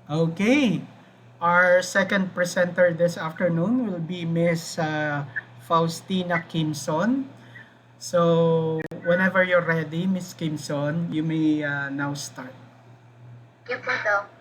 Okay. Our second presenter this afternoon will be Miss Faustina Quimson. So, whenever you're ready, Miss Quimson, you may now start. You po, Doc.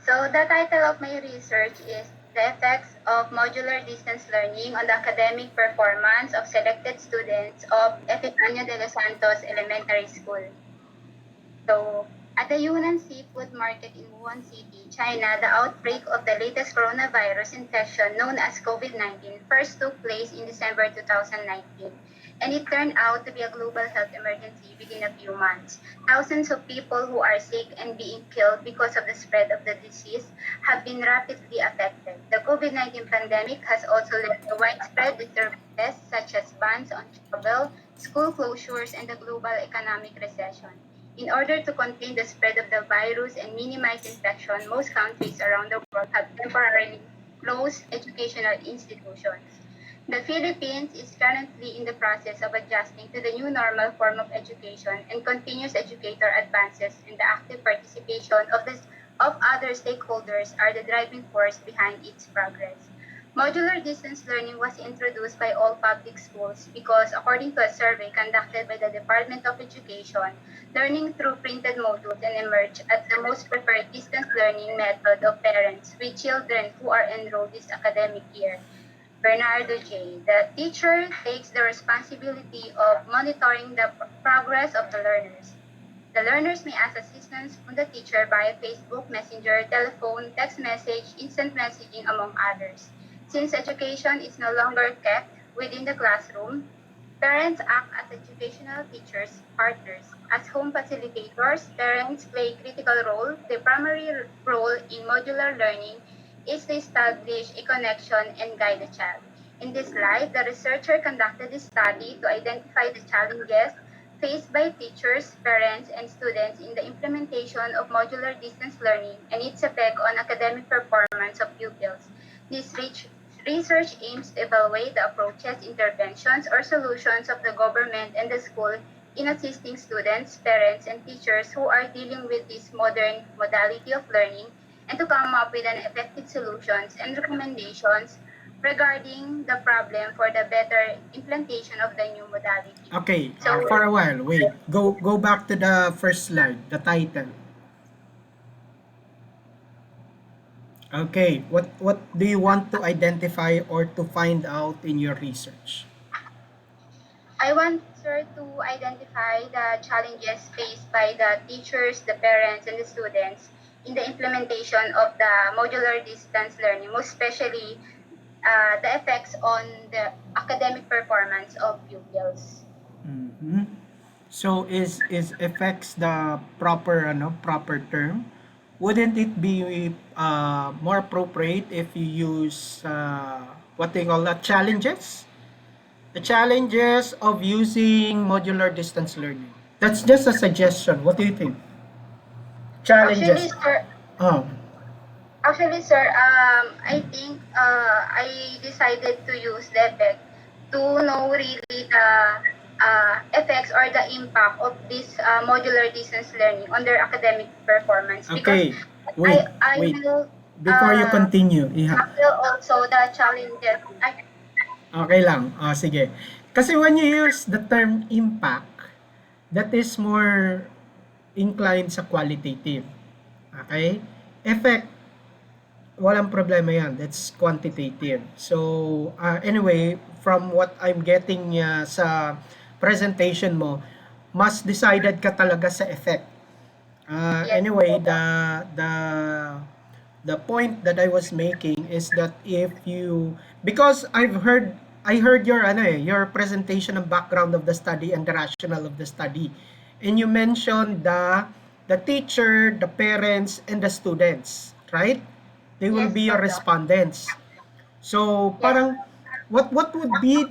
So the title of my research is The Effects of Modular Distance Learning on the Academic Performance of Selected Students of Epifanio de los Santos Elementary School. So, at the Yunnan Seafood Market in Wuhan City, China, the outbreak of the latest coronavirus infection known as COVID-19 first took place in December 2019, and it turned out to be a global health emergency within a few months. Thousands of people who are sick and being killed because of the spread of the disease have been rapidly affected. The COVID-19 pandemic has also led to widespread disturbances such as bans on travel, school closures, and the global economic recession. In order to contain the spread of the virus and minimize infection, most countries around the world have temporarily closed educational institutions. The Philippines is currently in the process of adjusting to the new normal form of education, and continuous educator advances and the active participation of other stakeholders are the driving force behind its progress. Modular distance learning was introduced by all public schools because, according to a survey conducted by the Department of Education, learning through printed modules and emerged as the most preferred distance learning method of parents with children who are enrolled this academic year. Bernardo J. The teacher takes the responsibility of monitoring the progress of the learners. The learners may ask assistance from the teacher via Facebook, Messenger, telephone, text message, instant messaging, among others. Since education is no longer kept within the classroom, parents act as educational teachers' partners. As home facilitators, parents play a critical role. The primary role in modular learning is to establish a connection and guide the child. In this slide, the researcher conducted a study to identify the challenges faced by teachers, parents, and students in the implementation of modular distance learning and its effect on academic performance of pupils. This research aims to evaluate the approaches, interventions, or solutions of the government and the school in assisting students, parents, and teachers who are dealing with this modern modality of learning, and to come up with an effective solutions and recommendations regarding the problem for the better implementation of the new modality. Okay, So, for a while, wait. Go back to the first slide, the title. Okay, what do you want to identify or to find out in your research? I want sir to identify the challenges faced by the teachers, the parents, and the students in the implementation of the modular distance learning, most especially the effects on the academic performance of pupils. Mhm. So is affects the proper term? Wouldn't it be more appropriate if you use what they call that challenges? The challenges of using modular distance learning. That's just a suggestion. What do you think? Actually, Challenges. sir, Oh, I think I decided to use the effect to know really the effects or the impact of this modular distance learning on their academic performance, because okay. Wait, I wait. will Before you continue, tackle also the challenges. okay lang. Sige. Kasi when you use the term impact, that is more inclined sa qualitative. Okay? Effect, walang problema yan. That's quantitative. So, anyway, from what I'm getting sa presentation mo, mas decided ka talaga sa effect. Yes. Anyway, the the point that I was making is that if you, because I heard your your presentation of background of the study and the rationale of the study, and you mentioned the teacher, the parents, and the students, right? They will Yes be po, your Doc. respondents. So Yes. parang what would be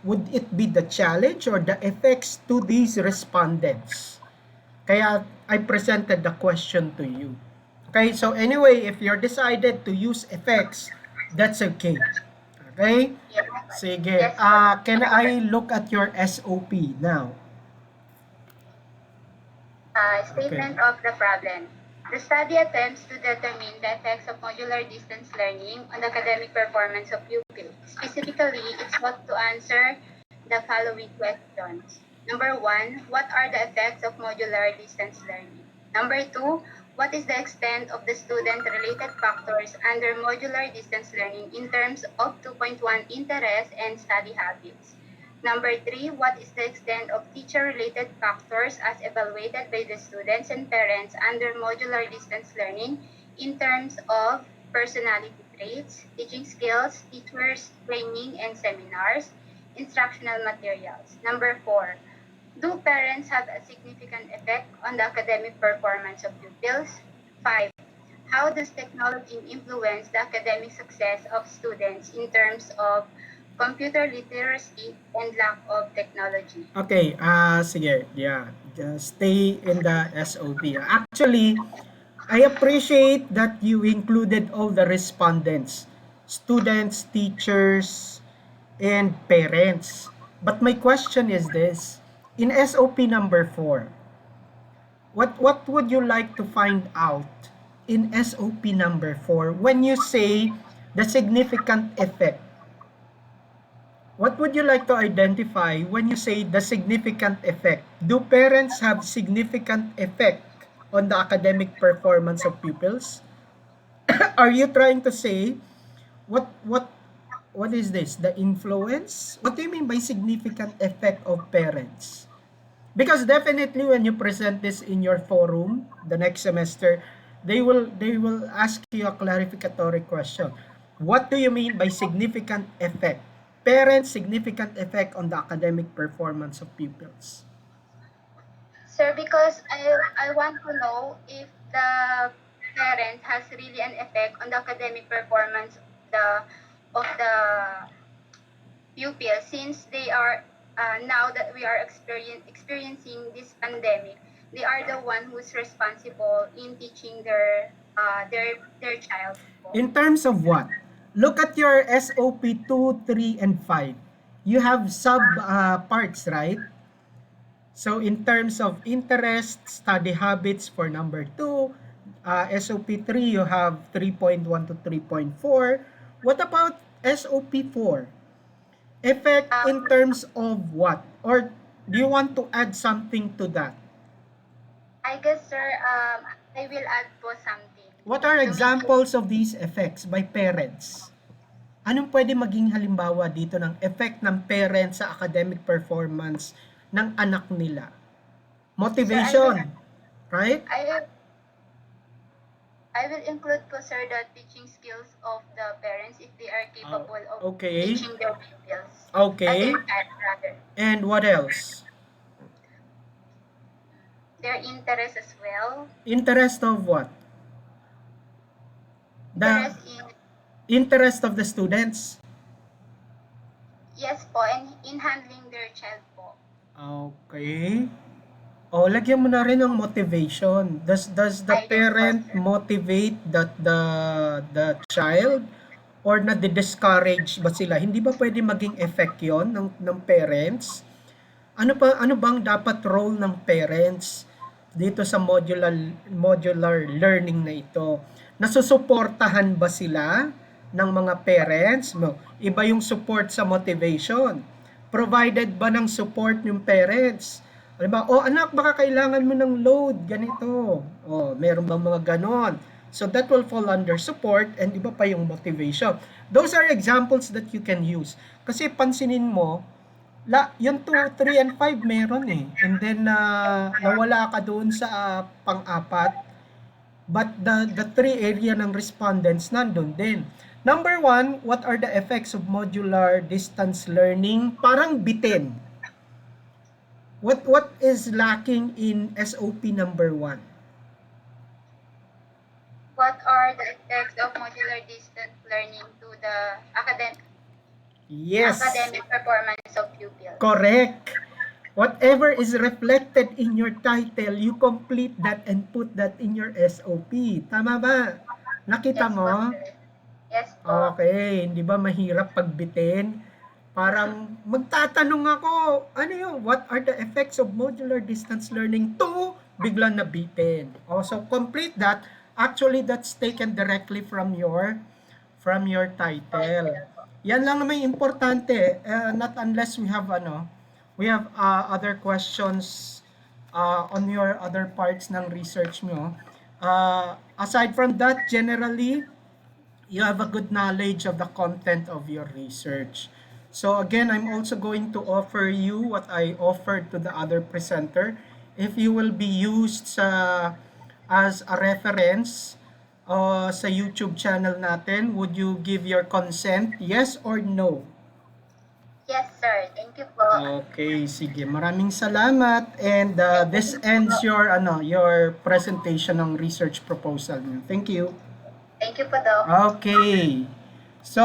would it be the challenge or the effects to these respondents? Kaya I presented the question to you. Okay, so anyway, if you're decided to use effects, that's okay. Okay? Yes. Sige. Yes po. Can I look at your SOP now? Uh, Okay. statement of the problem. The study attempts to determine the effects of modular distance learning on the academic performance of pupils. Specifically, it sought to answer the following questions. Number 1, what are the effects of modular distance learning? Number 2, what is the extent of the student-related factors under modular distance learning in terms of 2.1 interest and study habits? Number 3, what is the extent of teacher-related factors as evaluated by the students and parents under modular distance learning in terms of personality traits, teaching skills, teachers, training and seminars, instructional materials? Number 4, do parents have a significant effect on the academic performance of pupils? 5, how does technology influence the academic success of students in terms of computer literacy and lack of technology? Okay, sige, yeah. Just stay in the SOP. Actually, I appreciate that you included all the respondents, students, teachers, and parents. But my question is this, in SOP number 4, what would you like to find out in SOP number 4 when you say the significant effect? What would you like to identify when you say the significant effect? Do parents have significant effect on the academic performance of pupils? Are you trying to say what what what is this? The influence? What do you mean by significant effect of parents? Because definitely when you present this in your forum the next semester, they will ask you a clarificatory question. What do you mean by significant effect? Parents' significant effect on the academic performance of pupils. Sir, because I want to know if the parent has really an effect on the academic performance of the pupils, since they are now that we are experiencing this pandemic, they are the one who's responsible in teaching their child. In terms of what? Look at your SOP 2, 3, and 5. You have sub parts, right? So in terms of interest, study habits for number 2, SOP 3, you have 3.1 to 3.4. What about SOP 4? Effect in terms of what? Or do you want to add something to that? I guess, sir, I will add po something. What are To make examples of these effects by parents? Anong pwede maging halimbawa dito ng effect ng parents sa academic performance ng anak nila? Motivation, right? I will include po, sir, the teaching skills of the parents if they are capable of Okay. teaching their pupils. Okay. Their child, rather. And what else? Their interest as well. Interest of what? The Interest in, interest of the students. yes po, and in handling their child po. Okay. O, lagyan mo na rin ng motivation. Does the Ay, yes po, parent sir. motivate the child or na-discourage ba sila? Hindi ba pwede maging effect 'yon ng parents? Ano bang dapat role ng parents dito sa modular learning na ito? Nasusuportahan ba sila ng mga parents? Iba yung support sa motivation. Provided ba ng support yung parents? Halimbawa, oh anak, baka kailangan mo ng load, ganito. Oh, meron bang mga ganon? So that will fall under support and iba pa yung motivation. Those are examples that you can use. Kasi pansinin mo, yung 2, 3, and 5 meron eh. And then, nawala ka doon sa pang-apat. But the 3 area ng respondents nandun din. Number 1, what are the effects of modular distance learning? Parang bitin. What is lacking in SOP number 1? What are the effects of modular distance learning to the academic Yes. academic performance of pupils? Correct. Whatever is reflected in your title, you complete that and put that in your SOP. Tama ba? Nakita Yes mo? po, sir. Yes po. Okay, hindi ba mahirap pagbitin? Parang magtatanong ako, ano yun? What are the effects of modular distance learning to biglang nabitin. Also, complete that. Actually, that's taken directly from your title. Title po. Yan lang naman yung importante. Not unless we have other questions on your other parts ng research mo. Aside from that, generally, you have a good knowledge of the content of your research. So again, I'm also going to offer you what I offered to the other presenter. If you will be used as a reference sa YouTube channel natin, would you give your consent? Yes or no? Yes, sir. Thank you po. Okay, sige. Maraming salamat and this Thank you ends po. your presentation ng research proposal niyo. Thank you. Thank you po, Doc. Okay. So,